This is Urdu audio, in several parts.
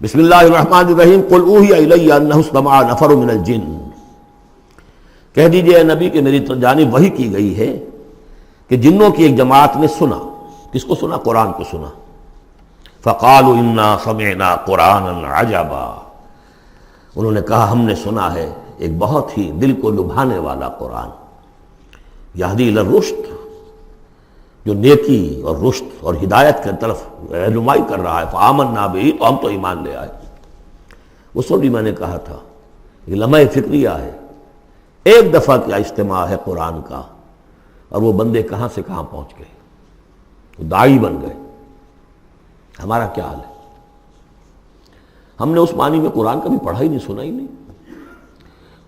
بسم اللہ الرحمن الرحیم قل اوحی الی انہ استمع نفر من الجن، کہہ دیجئے اے نبی کہ میری جانب وحی کی گئی ہے کہ جنوں کی ایک جماعت نے سنا۔ کس کو سنا؟ قرآن کو سنا۔ فقالوا انا سمعنا قرآنا عجبا، انہوں نے کہا ہم نے سنا ہے ایک بہت ہی دل کو لبھانے والا قرآن، یہدی الی الرشد، جو نیکی اور رشد اور ہدایت کی طرف رہنمائی کر رہا ہے۔ فآمنا بہ، تو ہم تو ایمان لے آئے۔ وہ سب بھی میں نے کہا تھا یہ لمحہ فکریہ ہے، ایک دفعہ کیا اجتماع ہے قرآن کا، اور وہ بندے کہاں سے کہاں پہنچ گئے، وہ داعی بن گئے۔ ہمارا کیا حال ہے؟ ہم نے اس معنی میں قرآن کبھی پڑھا ہی نہیں، سنا ہی نہیں۔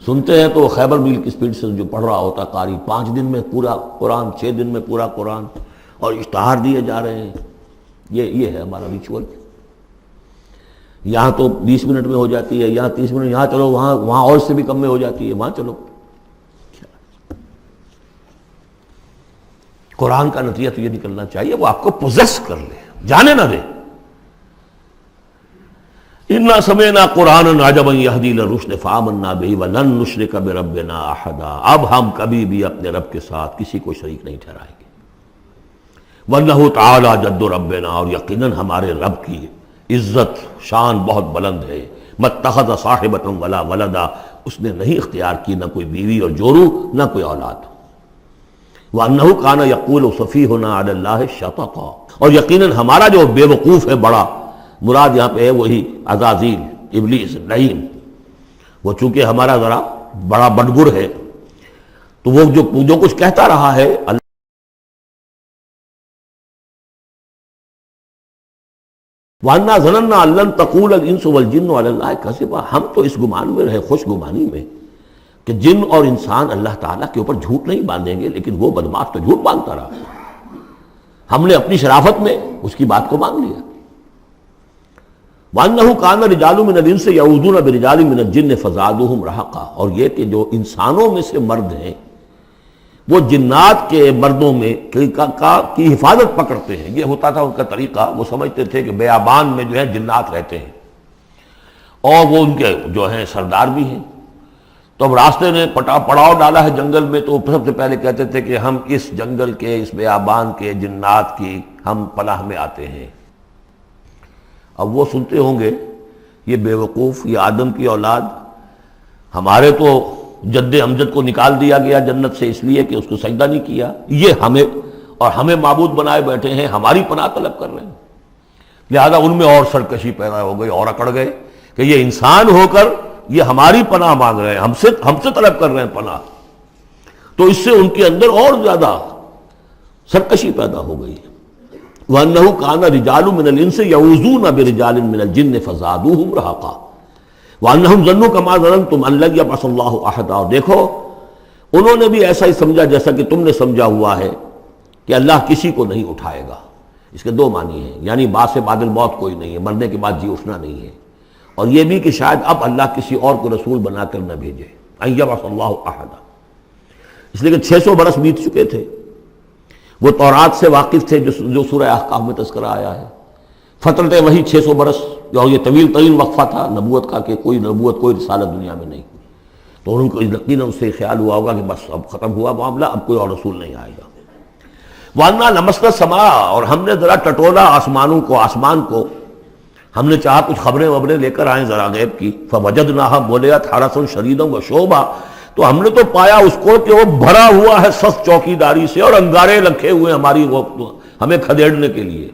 سنتے ہیں تو خیبر میل کی سپیڈ سے جو پڑھ رہا ہوتا قاری، 5 دن میں پورا قرآن، 6 دن میں پورا قرآن، اور اشتہار دیے جا رہے ہیں۔ یہ ہے ہمارا ریچول۔ یہاں تو 20 منٹ میں ہو جاتی ہے، یہاں 30 منٹ، یہاں چلو وہاں اور سے بھی کم میں ہو جاتی ہے، وہاں چلو۔ قرآن کا نتیجہ تو یہ نکلنا چاہیے وہ آپ کو پوزیس کر لے، جانے نہ دے۔ انا سمعنا قرآنا عجبا یہدی الی الرشد فآمنا بہ ولن نشرک بربنا احدا، اب ہم کبھی بھی اپنے رب کے ساتھ کسی کو شریک نہیں ٹھہرائیں گے۔ وانہ تعالی جد ربنا، اور یقیناً ہمارے رب کی عزت شان بہت بلند ہے۔ متخذ صاحبۃ ولا ولدا، اس نے نہیں اختیار کی نہ کوئی بیوی اور جورو نہ کوئی اولاد۔ وانہ کان یقول سفیہنا علی اللہ شططا، اور یقیناً ہمارا جو بے وقوف ہے بڑا، مراد یہاں پہ ہے وہی عزازیل، ابلیس، لعین، وہ چونکہ ہمارا ذرا بڑا بدگر ہے، تو وہ جو کچھ کہتا رہا ہے وَأَنَّا ظَنَنَّا أَن لَّن تَقُولَ الْإِنسُ وَالْجِنُّ عَلَى اللَّهِ كَذِبًا، ہم تو اس گمان میں رہے، خوش گمانی میں، کہ جن اور انسان اللہ تعالیٰ کے اوپر جھوٹ نہیں باندھیں گے، لیکن وہ بدماش تو جھوٹ باندھتا رہا۔ ہم نے اپنی شرافت میں اس کی بات کو مان لیا۔ وَأَنَّهُ كَانَ رِجَالٌ مِّنَ الْإِنسِ يَعُوذُونَ بِرِجَالٍ مِّنَ الْجِنِّ فَزَادُوهُمْ رَهَقًا، اور یہ کہ جو انسانوں میں سے مرد ہیں وہ جنات کے مردوں میں کی حفاظت پکڑتے ہیں۔ یہ ہوتا تھا ان کا طریقہ، وہ سمجھتے تھے کہ بیابان میں جو ہے جنات رہتے ہیں اور وہ ان کے جو ہیں سردار بھی ہیں، تو اب راستے نے پڑاؤ ڈالا ہے جنگل میں، تو سب سے پہلے کہتے تھے کہ ہم اس جنگل کے، اس بیابان کے جنات کی ہم پناہ میں آتے ہیں۔ اب وہ سنتے ہوں گے یہ بے وقوف، یہ آدم کی اولاد، ہمارے تو جد امجد کو نکال دیا گیا جنت سے اس لیے کہ اس کو سجدہ نہیں کیا، یہ ہمیں معبود بنائے بیٹھے ہیں، ہماری پناہ طلب کر رہے ہیں۔ لہذا ان میں اور سرکشی پیدا ہو گئی، اور اکڑ گئے کہ یہ انسان ہو کر یہ ہماری پناہ مانگ رہے ہیں، ہم سے طلب کر رہے ہیں پناہ، تو اس سے ان کے اندر اور زیادہ سرکشی پیدا ہو گئی۔ وَأَنَّهُ كَانَ رِجَالٌ مِّنَ الْإِنسِ يَعُوذُونَ بِرِجَالٍ مِّنَ الْجِنِّ فَزَادُوهُمْ رَهَقًا وَأَنَّهُمْ ظَنُّوا كَمَا ظَنَنتُمْ أَن لَّن يَبْعَثَ اللَّهُ أَحَدًا، اور دیکھو انہوں نے بھی ایسا ہی سمجھا جیسا کہ تم نے سمجھا ہوا ہے کہ اللہ کسی کو نہیں اٹھائے گا۔ اس کے 2 معنی ہیں، یعنی بعد سے بعد الموت کوئی نہیں ہے، مرنے کے بعد جی اٹھنا نہیں ہے، اور یہ بھی کہ شاید اب اللہ کسی اور کو رسول بنا کر نہ بھیجے، أن يبعث الله أحدا، اس لیے کہ 600 برس بیت چکے تھے، وہ تورات سے واقف تھے جو سورہ احقاف میں تذکرہ آیا ہے۔ فترت وہی 600 برس، اور یہ طویل ترین وقفہ تھا نبوت کا، کہ کوئی نبوت، کوئی رسالت دنیا میں نہیں، تو ان کو یقیناً اس سے خیال ہوا ہوگا کہ بس اب ختم ہوا معاملہ، اب کوئی اور رسول نہیں آئے گا۔ وَأَنَّا لَمَسْنَا السَّمَاءَ، اور ہم نے ذرا ٹٹولا آسمان کو، ہم نے چاہا کچھ خبریں لے کر آئیں ذرا غیب کی۔ فَوَجَدْنَاهَا مُلِئَتْ حَرَسًا شَدِيدًا وَشُعُبًا، تو ہم نے تو پایا اس کو کہ وہ بھرا ہوا ہے سخت چوکیداری سے، اور انگارے رکھے ہوئے ہماری ہمیں کھدیڑنے کے لیے۔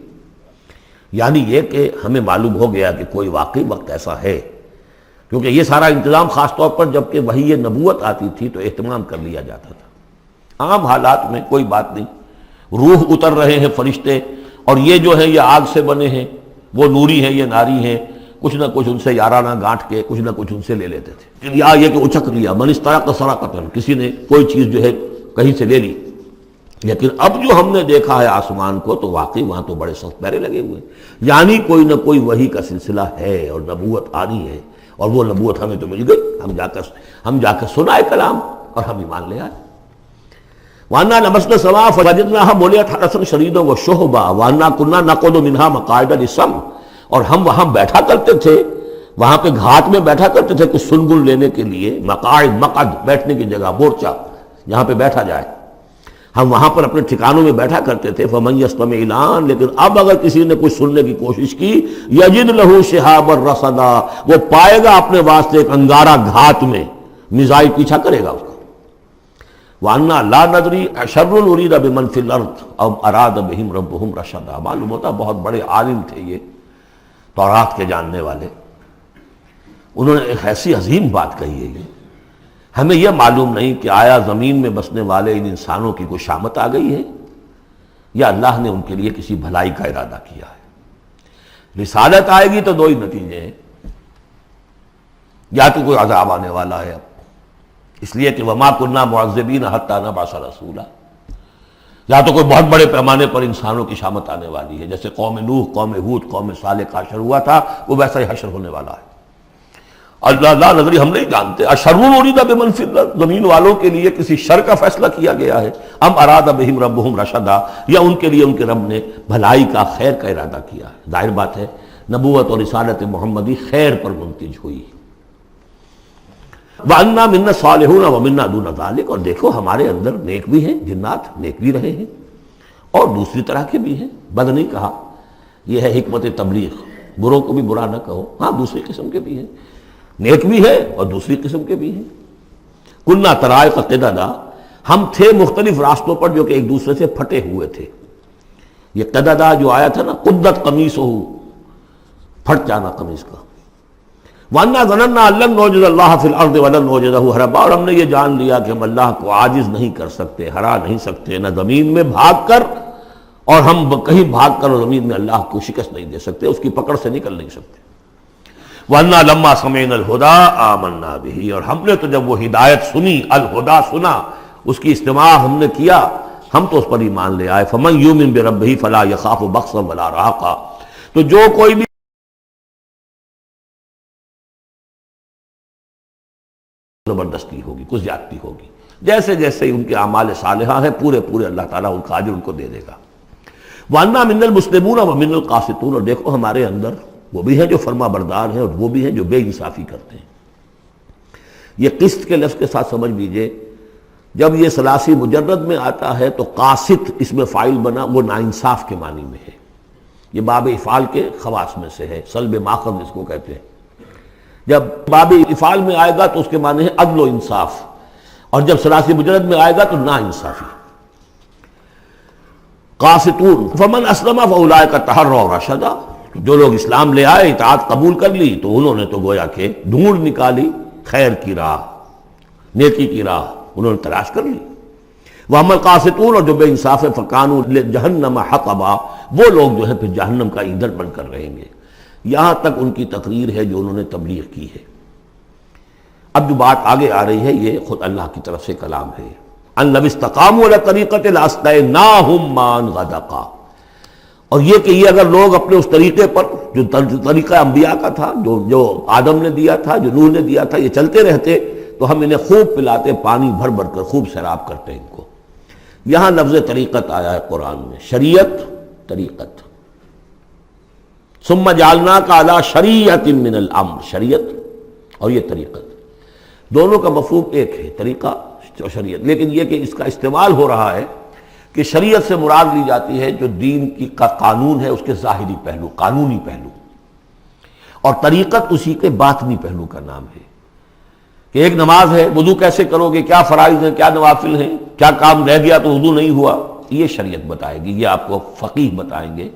یعنی یہ کہ ہمیں معلوم ہو گیا کہ کوئی واقعی وقت ایسا ہے، کیونکہ یہ سارا انتظام خاص طور پر جب کہ وہی یہ نبوت آتی تھی تو اہتمام کر لیا جاتا تھا۔ عام حالات میں کوئی بات نہیں، روح اتر رہے ہیں فرشتے، اور یہ جو ہیں یہ آگ سے بنے ہیں، وہ نوری ہیں، یہ ناری ہیں، کچھ نہ کچھ ان سے یارانہ گانٹھ کے کچھ نہ کچھ ان سے لے لیتے تھے، یا یہ کہ اچک لیا، من استرق سرقۃ، کسی نے کوئی چیز جو ہے کہیں سے لے لی۔ لیکن اب جو ہم نے دیکھا ہے آسمان کو، تو واقعی وہاں تو بڑے سخت پہرے لگے ہوئے ہیں، یعنی کوئی نہ کوئی وحی کا سلسلہ ہے اور نبوت آنی ہے، اور وہ نبوت ہمیں تو مل گئی، ہم جا کر سنائے کلام اور ہم ایمان لے آئے۔ وَأَنَّا لَمَسْنَا السَّمَاءَ فَوَجَدْنَاهَا مُلِئَتْ حَرَسًا شَدِيدًا وَشُهُبًا وَأَنَّا كُنَّا نَقْعُدُ مِنْهَا مَقَاعِدَ لِلسَّمْعِ، اور ہم وہاں بیٹھا کرتے تھے، وہاں پہ گھاٹ میں بیٹھا کرتے تھے کچھ سنگل لینے کے لیے، مقاعد، مقعد، بیٹھنے کی جگہ، مورچہ جہاں پہ بیٹھا جائے، ہم وہاں پر اپنے ٹھکانوں میں بیٹھا کرتے تھے۔ فمن یستمع الان، لیکن اب اگر کسی نے کچھ سننے کی کوشش کی، یجد لہ شہابا رصدا، وہ پائے گا اپنے واسطے ایک انگارہ گھات میں، میزائل پیچھا کرے گا اس کو۔ وَأَنَّا لَا نَدْرِي أَشَرٌّ أُرِيدَ بِمَنْ فِي الْأَرْضِ أَمْ أَرَادَ بِهِمْ رَبُّهُمْ رَشَدًا۔ معلوم ہوتا بہت بڑے عالم تھے یہ، تورات کے جاننے والے، انہوں نے ایک ایسی عظیم بات کہی ہے یہ، ہمیں یہ معلوم نہیں کہ آیا زمین میں بسنے والے ان انسانوں کی کوئی شامت آ گئی ہے یا اللہ نے ان کے لیے کسی بھلائی کا ارادہ کیا ہے۔ رسالت آئے گی تو دو ہی نتیجے ہیں، یا تو کوئی عذاب آنے والا ہے اب، اس لیے کہ وما كنا معذبین حتی نبعث رسولا، یا تو کوئی بہت بڑے پیمانے پر انسانوں کی شامت آنے والی ہے، جیسے قوم نوح، قوم ہود، قوم صالح کا حشر ہوا تھا، وہ ویسا ہی حشر ہونے والا ہے۔ اللہ لا نظری، ہم نہیں جانتے، اشر ارید بمن فی الارض، زمین والوں کے لیے کسی شر کا فیصلہ کیا گیا ہے، ام اراد بہم ربہم رشدا، یا ان کے لیے ان کے رب نے بھلائی کا، خیر کا ارادہ کیا ہے۔ ظاہر بات ہے نبوت اور رسالت محمدی خیر پر منتج ہوئی۔ وَأَنَّا مِنَّا الصَّالِحُونَ وَمِنَّا دُونَ ذَلِكَ، اور دیکھو ہمارے اندر نیک بھی ہیں، جنات نیک بھی رہے ہیں اور دوسری طرح کے بھی ہیں، بد نہیں کہا، یہ ہے حکمت تبلیغ، بروں کو بھی برا نہ کہو، ہاں دوسری قسم کے بھی ہیں، نیک بھی ہے اور دوسری قسم کے بھی ہیں۔ کُنَّا طَرَائِقَ قِدَدًا، ہم تھے مختلف راستوں پر جو کہ ایک دوسرے سے پھٹے ہوئے تھے۔ یہ قددا جو آیا تھا نا، قدت قمیصہ، پھٹ جانا قمیص کا۔ وَأَنَّا ظَنَنَّا أَن لَّن نُّعْجِزَ اللَّهَ فِي الْأَرْضِ وَلَن نُّعْجِزَهُ هَرَبًا، اور ہم نے یہ جان لیا کہ ہم اللہ کو عاجز نہیں کر سکتے، ہرا نہیں سکتے، نہ زمین میں بھاگ کر، اور ہم کہیں بھاگ کر اور زمین میں اللہ کو شکست نہیں دے سکتے، اس کی پکڑ سے نکل نہیں سکتے۔ وَأَنَّا لَمَّا سَمِعْنَا الْهُدَىٰ آمَنَّا بِهِ، اور ہم نے تو جب وہ ہدایت سنی، الہدا سنا، اس کی استماع ہم نے کیا، ہم تو اس پر ایمان لے آئے۔ فَمَن يُؤْمِن بِرَبِّهِ فَلَا يَخَافُ بَخْسًا وَلَا رَهَقًا، تو جو کوئی بھی زبردستی ہوگی، کچھ زیادتی ہوگی، جیسے جیسے ان کے اعمال صالحہ ہیں، پورے پورے اللہ تعالیٰ ان کا اجر ان کو دے دے گا۔ وَأَنَّا مِنَّا الْمُسْلِمُونَ وَمِنَّا الْقَاسِطُونَ، اور دیکھو ہمارے اندر وہ بھی ہیں جو فرما بردار ہیں اور وہ بھی ہیں جو بے انصافی کرتے ہیں۔ یہ قسط کے لفظ کے ساتھ سمجھ لیجئے، جب یہ ثلاثی مجرد میں آتا ہے تو قاسط اس میں فاعل بنا، وہ ناانصاف کے معنی میں ہے، یہ باب افعال کے خواص میں سے ہے، سلب ماخذ اس کو کہتے ہیں۔ جب باب افعال میں آئے گا تو اس کے معنی ہے عدل و انصاف، اور جب ثلاثی مجرد میں آئے گا تو نا انصافی۔ قاسطون فمن اسلم فاولئک تحروا رشدا، جو لوگ اسلام لے آئے، اطاعت قبول کر لی، تو انہوں نے تو گویا کہ ڈھونڈ نکالی خیر کی راہ، نیکی کی راہ انہوں نے تلاش کر لی۔ وَأَمَّا الْقَاسِطُونَ، اور جو بے انصاف ہے، فَكَانُوا لِجَهَنَّمَ حَطَبًا، وہ لوگ جو ہے پھر جہنم کا ایندھن بن کر رہیں گے۔ یہاں تک ان کی تقریر ہے جو انہوں نے تبلیغ کی ہے۔ اب جو بات آگے آ رہی ہے یہ خود اللہ کی طرف سے کلام ہے۔ أَن لَوِ اسْتَقَامُوا عَلَى الطَّرِيقَةِ لَأَسْقَيْنَاهُم مَّاءً غَدَقًا، اور یہ کہ یہ اگر لوگ اپنے اس طریقے پر جو طریقہ انبیاء کا تھا، جو آدم نے دیا تھا، جو نوح نے دیا تھا، یہ چلتے رہتے تو ہم انہیں خوب پلاتے، پانی بھر بھر کر خوب سیراب کرتے ان کو۔ یہاں لفظ طریقت آیا ہے قرآن میں، شریعت، طریقت۔ ثم جعلناک علی شریعۃ من الامر، شریعت اور یہ طریقت، دونوں کا مفہوم ایک ہے، طریقہ اور شریعت، لیکن یہ کہ اس کا استعمال ہو رہا ہے کہ شریعت سے مراد لی جاتی ہے جو دین کی کا قانون ہے، اس کے ظاہری پہلو، قانونی پہلو، اور طریقت اسی کے باطنی پہلو کا نام ہے کہ ایک نماز ہے، وضو کیسے کرو گے، کیا فرائض ہیں، کیا نوافل ہیں، کیا کام رہ گیا تو وضو نہیں ہوا، یہ شریعت بتائے گی، یہ آپ کو فقیہ بتائیں گے،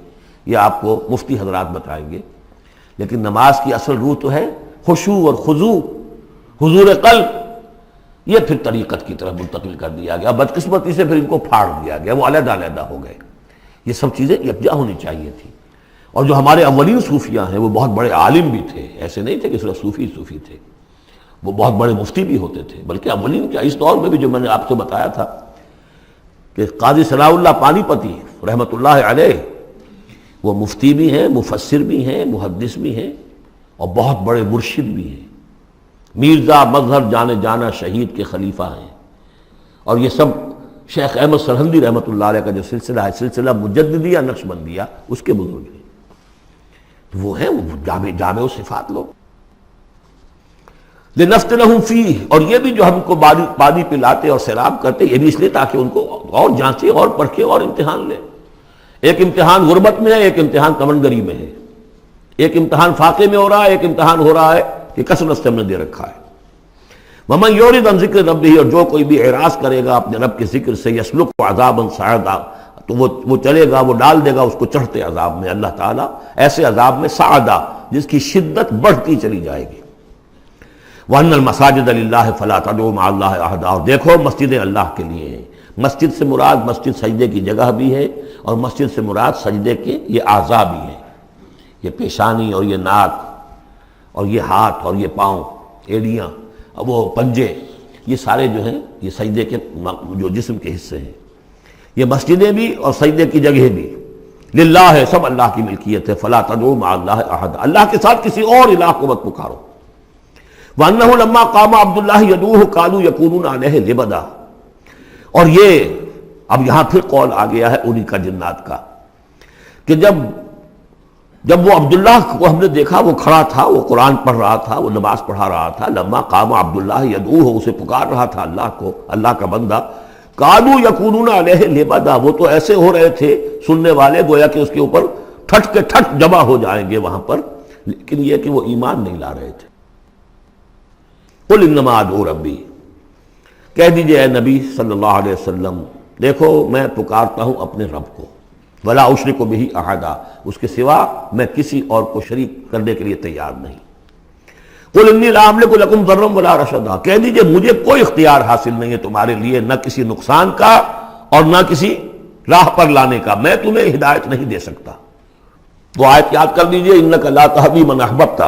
یہ آپ کو مفتی حضرات بتائیں گے۔ لیکن نماز کی اصل روح تو ہے خشوع اور خضوع، حضور قلب، یہ پھر طریقت کی طرف منتقل کر دیا گیا، بدقسمتی سے پھر ان کو پھاڑ دیا گیا، وہ علیحدہ علیحدہ ہو گئے۔ یہ سب چیزیں یکجا ہونی چاہیے تھی۔ اور جو ہمارے اولین صوفیاء ہیں وہ بہت بڑے عالم بھی تھے، ایسے نہیں تھے کہ صرف صوفی تھے، وہ بہت بڑے مفتی بھی ہوتے تھے، بلکہ اولین کیا، اس دور میں بھی جو میں نے آپ سے بتایا تھا کہ قاضی ثناء اللہ پانی پتی رحمۃ اللہ علیہ، وہ مفتی بھی ہیں، مفسر بھی ہیں، محدث بھی ہیں، اور بہت بڑے مرشد بھی ہیں، میرزا مظہر جانے جانا شہید کے خلیفہ ہیں، اور یہ سب شیخ احمد سرہندی رحمۃ اللہ علیہ کا جو سلسلہ ہے، سلسلہ مجددیہ نقشبندیہ، اس کے بزرگ ہیں۔ وہ ہیں وہ جامع صفات لوگ. لنفتنہم فیہ، اور یہ بھی جو ہم کو پانی پلاتے اور سیراب کرتے یہ بھی اس لیے تاکہ ان کو اور جانچے اور پرکھے اور امتحان لے. ایک امتحان غربت میں ہے، ایک امتحان کمنگری میں ہے، ایک امتحان فاقے میں ہو رہا ہے، ایک امتحان ہو رہا ہے کہ کثرت سے ہم نے دے رکھا ہے. وَمَن يُعْرِضْ عَن ذِكْرِ رَبِّهِ، اور جو کوئی بھی اعراض کرے گا اپنے رب کے ذکر سے، يَسْلُكْهُ عَذَابًا صَعَدًا، تو وہ چلے گا، وہ ڈال دے گا اس کو چڑھتے عذاب میں، اللہ تعالیٰ ایسے عذاب میں صعدا جس کی شدت بڑھتی چلی جائے گی. وَأَنَّ الْمَسَاجِدَ لِلَّهِ فَلَا تَدْعُوا مَعَ اللَّهِ أَحَدًا، اور دیکھو مسجدیں اللہ کے لیے ہیں. مسجد سے مراد مسجد سجدے کی جگہ بھی ہے، اور مسجد سے مراد سجدے کے یہ اعضاء بھی ہیں. یہ پیشانی اور یہ ناک اور یہ ہاتھ اور یہ پاؤں، ایڑیاں، وہ پنجے، یہ سارے جو ہیں یہ سجدے کے جو جسم کے حصے ہیں. یہ مسجدیں بھی اور سجدے کی جگہ بھی للہ ہے، سب اللہ کی ملکیت ہے. فلا تدعوا مع اللہ احد، اللہ کے ساتھ کسی اور الہ کو مت پکارو. وانہ لما قام عبد اللہ یدعوہ قالوا یکونون علیہ لبدا، اور یہ اب یہاں پھر قول آ گیا ہے انہی کا جنات کا کہ جب وہ عبداللہ کو ہم نے دیکھا وہ کھڑا تھا، وہ قرآن پڑھ رہا تھا، وہ نماز پڑھا رہا تھا. لما قام عبداللہ یدعوہ، اسے پکار رہا تھا اللہ کو، اللہ کا بندہ. قالوا یکونون علیہ لبدا، وہ تو ایسے ہو رہے تھے سننے والے گویا کہ اس کے اوپر ٹھٹ کے ٹھٹ جمع ہو جائیں گے وہاں پر، لیکن یہ کہ وہ ایمان نہیں لا رہے تھے. قل انما ادعو ربی، کہہ دیجئے اے نبی صلی اللہ علیہ وسلم، دیکھو میں پکارتا ہوں اپنے رب کو. ولا اشرک بہ احدا، اس کے سوا میں کسی اور کو شریک کرنے کے لیے تیار نہیں. قل انی لا املک لکم ضرا ولا رشدا، کہہ دیجئے مجھے کوئی اختیار حاصل نہیں ہے تمہارے لیے، نہ کسی نقصان کا اور نہ کسی راہ پر لانے کا، میں تمہیں ہدایت نہیں دے سکتا. وہ آیت یاد کر لیجئے، انک لا تہدی من احببت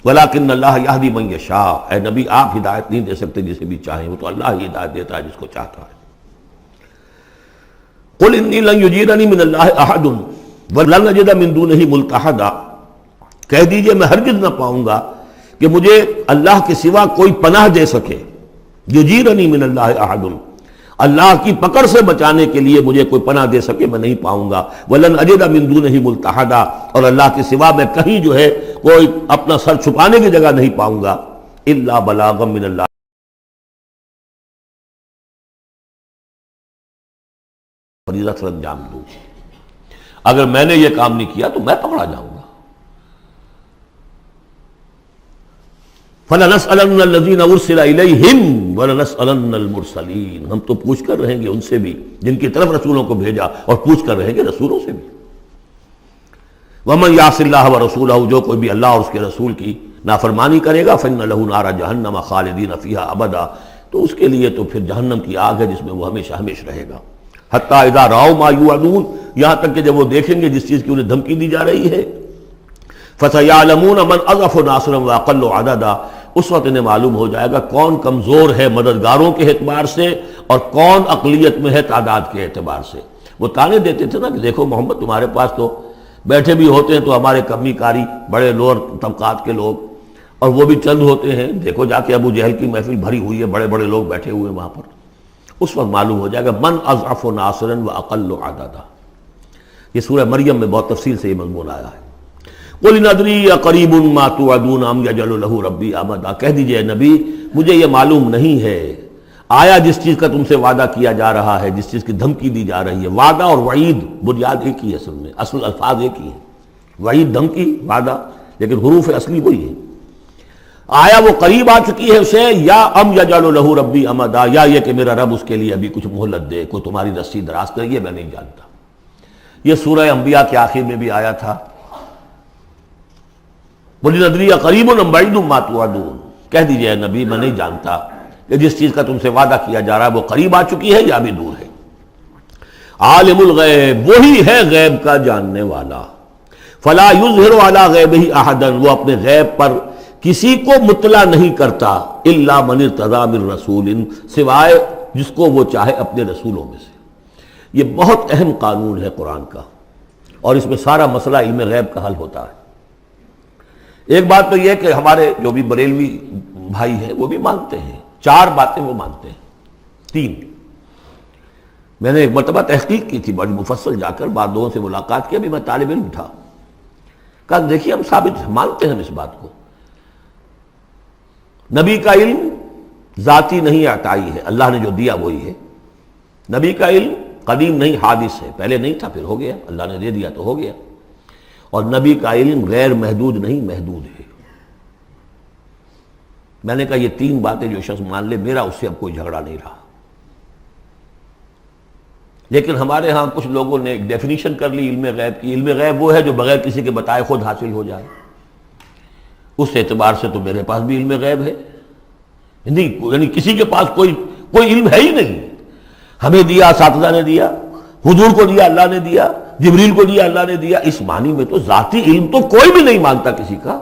ولکن اللہ یہدی من یشاء، اے نبی آپ ہدایت نہیں دے سکتے جسے بھی چاہیں، وہ تو اللہ ہی ہدایت دیتا ہے جس کو چاہتا ہے. قل انی لن یجیرنی من اللہ احد ولن نجد من دونہ ملتحدا، کہہ دیجئے میں ہرگز نہ پاؤں گا کہ مجھے اللہ کے سوا کوئی پناہ دے سکے. یجیرنی من اللہ احد، اللہ کی پکڑ سے بچانے کے لیے مجھے کوئی پناہ دے سکے میں نہیں پاؤں گا. ولن اجد من دونہ ملتحدا، اور اللہ کے سوا میں کہیں جو ہے کوئی اپنا سر چھپانے کی جگہ نہیں پاؤں گا. الا بلاغا من اللہ، فریضہ سر انجام دوں، اگر میں نے یہ کام نہیں کیا تو میں پکڑا جاؤں گا. فَلَنَسْأَلَنَّ الَّذِينَ أُرْسِلَ إِلَيْهِمْ وَلَنَسْأَلَنَّ الْمُرْسَلِينَ، ہم تو پوچھ کر رہیں گے ان سے بھی جن کی طرف رسولوں کو بھیجا، اور پوچھ کر رہیں گے رسولوں سے بھی. وَمَنْ يَعْصِ اللَّهَ وَرَسُولَهُ، جو کوئی بھی اللہ اور اس کے رسول کی نافرمانی کرے گا، فَإِنَّ لَهُ نَارَ جَهَنَّمَ خَالِدِينَ فِيهَا أَبَدًا، تو اس کے لیے تو پھر جہنم کی آگ ہے جس میں وہ ہمیشہ ہمیشہ رہے گا. حتیٰ اذا رأوا ما یوعدون، یہاں تک کہ جب وہ دیکھیں گے جس چیز کی انہیں دھمکی دی جا رہی ہے. فَسَيَعْلَمُونَ مَنْ أَضْعَفُ نَاصِرًا وَأَقَلُّ عَدَدًا، اس وقت انہیں معلوم ہو جائے گا کون کمزور ہے مددگاروں کے اعتبار سے اور کون اقلیت میں ہے تعداد کے اعتبار سے. وہ تانے دیتے تھے نا کہ دیکھو محمد تمہارے پاس تو بیٹھے بھی ہوتے ہیں تو ہمارے کمی کاری بڑے لوور طبقات کے لوگ، اور وہ بھی چند ہوتے ہیں، دیکھو جا کے ابو جہل کی محفل بھری ہوئی ہے، بڑے بڑے لوگ بیٹھے ہوئے ہیں وہاں پر. اس وقت معلوم ہو جائے گا من اضعف ناصرا واقل عددا. یہ سورہ مریم میں بہت تفصیل سے یہ مضمون آیا ہے. قل ان ادری اقریب ما توعدون ام یجعل له ربی امدا، کہہ دیجئے نبی مجھے یہ معلوم نہیں ہے آیا جس چیز کا تم سے وعدہ کیا جا رہا ہے، جس چیز کی دھمکی دی جا رہی ہے. وعدہ اور وعید بنیاد ایک ہی ہے، اصل میں اصل الفاظ ایک ہی ہیں، وعید دھمکی، وعدہ، لیکن حروف اصلی وہی ہے. آیا وہ قریب آ چکی ہے اسے، یا ام یجعل له ربی امدا، یا یہ کہ میرا رب اس کے لیے ابھی کچھ مہلت دے، کوئی تمہاری رسی دراز کرے، یہ میں نہیں جانتا. یہ سورہ انبیاء کے آخر میں بھی آیا تھا. قل ندری قریب ام بعید ما توعدون، کہہ دیجئے نبی میں نہیں جانتا کہ جس چیز کا تم سے وعدہ کیا جا رہا ہے وہ قریب آ چکی ہے یا بھی دور ہے. عالم الغیب، وہی ہے غیب کا جاننے والا. فلا یظہر علی غیبہ احدا، وہ اپنے غیب پر کسی کو مطلع نہیں کرتا. الا من ارتضی من رسول، سوائے جس کو وہ چاہے اپنے رسولوں میں سے. یہ بہت اہم قانون ہے قرآن کا، اور اس میں سارا مسئلہ علم غیب کا حل ہوتا ہے. ایک بات تو یہ کہ ہمارے جو بھی بریلوی بھائی ہیں وہ بھی مانتے ہیں، 4 باتیں وہ مانتے ہیں. 3 میں نے ایک مرتبہ تحقیق کی تھی بڑی مفصل، جا کر بعد لوگوں سے ملاقات کی، ابھی میں طالب علم تھا. کہا دیکھیے ہم ثابت مانتے ہیں ہم اس بات کو، نبی کا علم ذاتی نہیں عطائی ہے، اللہ نے جو دیا وہی ہے، نبی کا علم قدیم نہیں حادث ہے، پہلے نہیں تھا پھر ہو گیا، اللہ نے دے دیا تو ہو گیا، اور نبی کا علم غیر محدود نہیں محدود ہے۔ میں نے کہا یہ تین باتیں جو شخص مان لے میرا اس سے اب کوئی جھگڑا نہیں رہا۔ لیکن ہمارے ہاں کچھ لوگوں نے ایک ڈیفینیشن کر لی علم غیب کی، علم غیب وہ ہے جو بغیر کسی کے بتائے خود حاصل ہو جائے، اس اعتبار سے تو میرے پاس بھی علم غیب ہے، نہیں یعنی کسی کے پاس کوئی علم ہے ہی نہیں، ہمیں دیا اساتذہ نے دیا، حضور کو دیا اللہ نے دیا، جبریل کو دیا اللہ نے دیا، اس معنی میں تو ذاتی علم تو کوئی بھی نہیں مانتا کسی کا،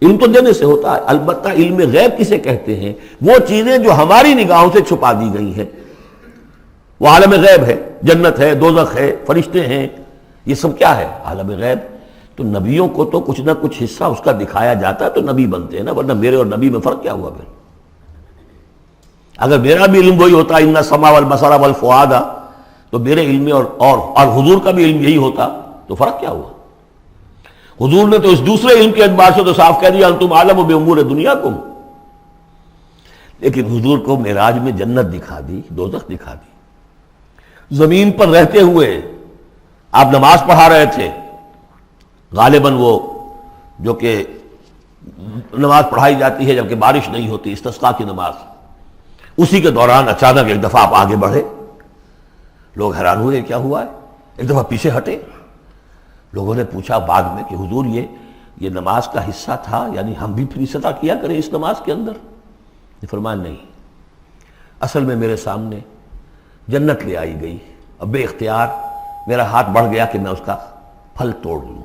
علم تو دینے سے ہوتا ہے۔ البتہ علم غیب کسے کہتے ہیں؟ وہ چیزیں جو ہماری نگاہوں سے چھپا دی گئی ہیں، وہ عالم غیب ہے، جنت ہے، دوزخ ہے، فرشتے ہیں، یہ سب کیا ہے؟ عالم غیب۔ تو نبیوں کو تو کچھ نہ کچھ حصہ اس کا دکھایا جاتا ہے تو نبی بنتے ہیں نا، ورنہ میرے اور نبی میں فرق کیا ہوا پھر؟ اگر میرا بھی علم وہی ہوتا ان السمع والبصر والفؤاد، تو میرے علم اور حضور کا بھی علم یہی ہوتا تو فرق کیا ہوا؟ حضور نے تو اس دوسرے علم کے اعتبار سے تو صاف کہہ دیا انتم عالم بامور دنیاکم، لیکن حضور کو معراج میں جنت دکھا دی، دوزخ دکھا دی۔ زمین پر رہتے ہوئے آپ نماز پڑھا رہے تھے، غالباً وہ جو کہ نماز پڑھائی جاتی ہے جبکہ بارش نہیں ہوتی، استسقاء کی نماز، اسی کے دوران اچانک ایک دفعہ آپ آگے بڑھے، لوگ حیران ہوئے کیا ہوا ہے، ایک دفعہ پیچھے ہٹے، لوگوں نے پوچھا بعد میں کہ حضور یہ نماز کا حصہ تھا، یعنی ہم بھی پھر استطاع کیا کریں اس نماز کے اندر؟ نے فرمایا نہیں، اصل میں میرے سامنے جنت لے آئی گئی، اب بے اختیار میرا ہاتھ بڑھ گیا کہ میں اس کا پھل توڑ لوں،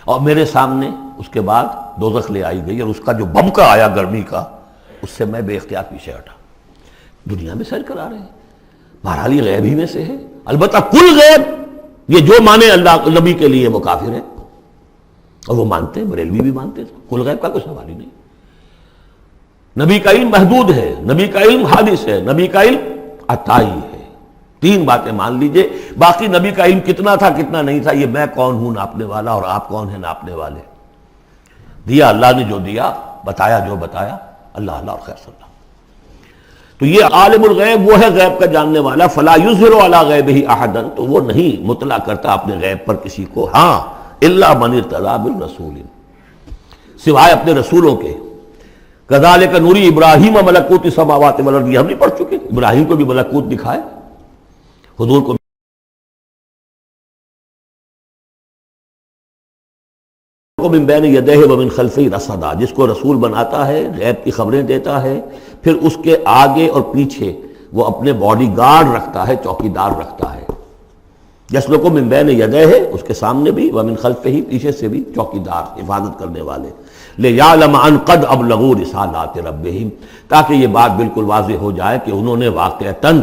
اور میرے سامنے اس کے بعد دوزخ لے آئی گئی اور اس کا جو بمکا آیا گرمی کا، اس سے میں بے اختیار پیچھے ہٹا۔ دنیا میں سیر کرا رہے ہیں، بہرحال یہ غیب ہی میں سے ہے۔ البتہ کل غیب یہ جو مانے اللہ نبی کے لیے وہ کافر ہے، اور وہ مانتے ہیں، بریلوی بھی مانتے ہیں، کل غیب کا کوئی سوال ہی نہیں۔ نبی کا علم محدود ہے، نبی کا علم حادث ہے، نبی کا علم عطائی ہے۔ تین باتیں مان لیجئے، باقی نبی کا علم کتنا تھا کتنا نہیں تھا یہ میں کون ہوں ناپنے والا، اور آپ کون ہیں ناپنے والے؟ دیا اللہ نے جو دیا، بتایا جو بتایا، اللہ اللہ اور خیر صلی اللہ۔ تو یہ عالم الغیب وہ ہے غیب کا جاننے والا، فلا یظہر علی غیبہ احدا، تو وہ نہیں مطلع کرتا اپنے غیب پر کسی کو، ہاں الا من ارتضی بالرسول، سوائے اپنے رسولوں کے۔ کذالک نوری ابراہیم ملکوت السماوات والارض، یہ ہم نہیں پڑھ چکے؟ ابراہیم کو بھی ملکوت دکھائے، حضور کو من بین یدیہ ومن خلفہ رصدا، جس کو رسول بناتا ہے، غیب کی خبریں دیتا ہے، پھر اس کے آگے اور پیچھے وہ اپنے باڈی گارڈ رکھتا ہے، چوکیدار رکھتا ہے۔ یسلک من بین یدیہ، اس کے سامنے بھی، ومن خلفہ، پیچھے سے بھی چوکیدار، حفاظت کرنے والے۔ لیعلم ان قد ابلغوا رسالات ربہم، تاکہ یہ بات بالکل واضح ہو جائے کہ انہوں نے واقعتاً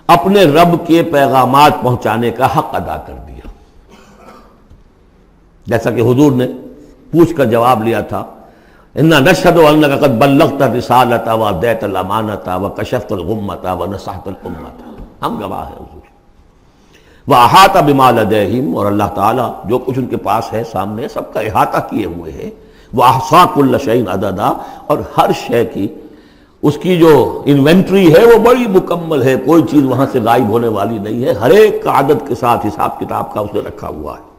اپنے رب کے پیغامات پہنچانے کا حق ادا کر دیا، جیسا کہ حضور نے پوچھ کر جواب لیا تھا، انا نشہد انک قد بلغت الرسالۃ وادیت الامانۃ وکشفت الغمۃ ونصحت الامۃ، ہم گواہ ہیں حضور۔ واحاط بما لدیہم، اور اللہ تعالیٰ جو کچھ ان کے پاس ہے سامنے سب کا احاطہ کیے ہوئے ہے۔ واحصا کل شیء عددا، اور ہر شے کی اس کی جو انوینٹری ہے وہ بڑی مکمل ہے، کوئی چیز وہاں سے غائب ہونے والی نہیں ہے، ہر ایک کا عدد کے ساتھ حساب کتاب کا اس نے رکھا ہوا ہے۔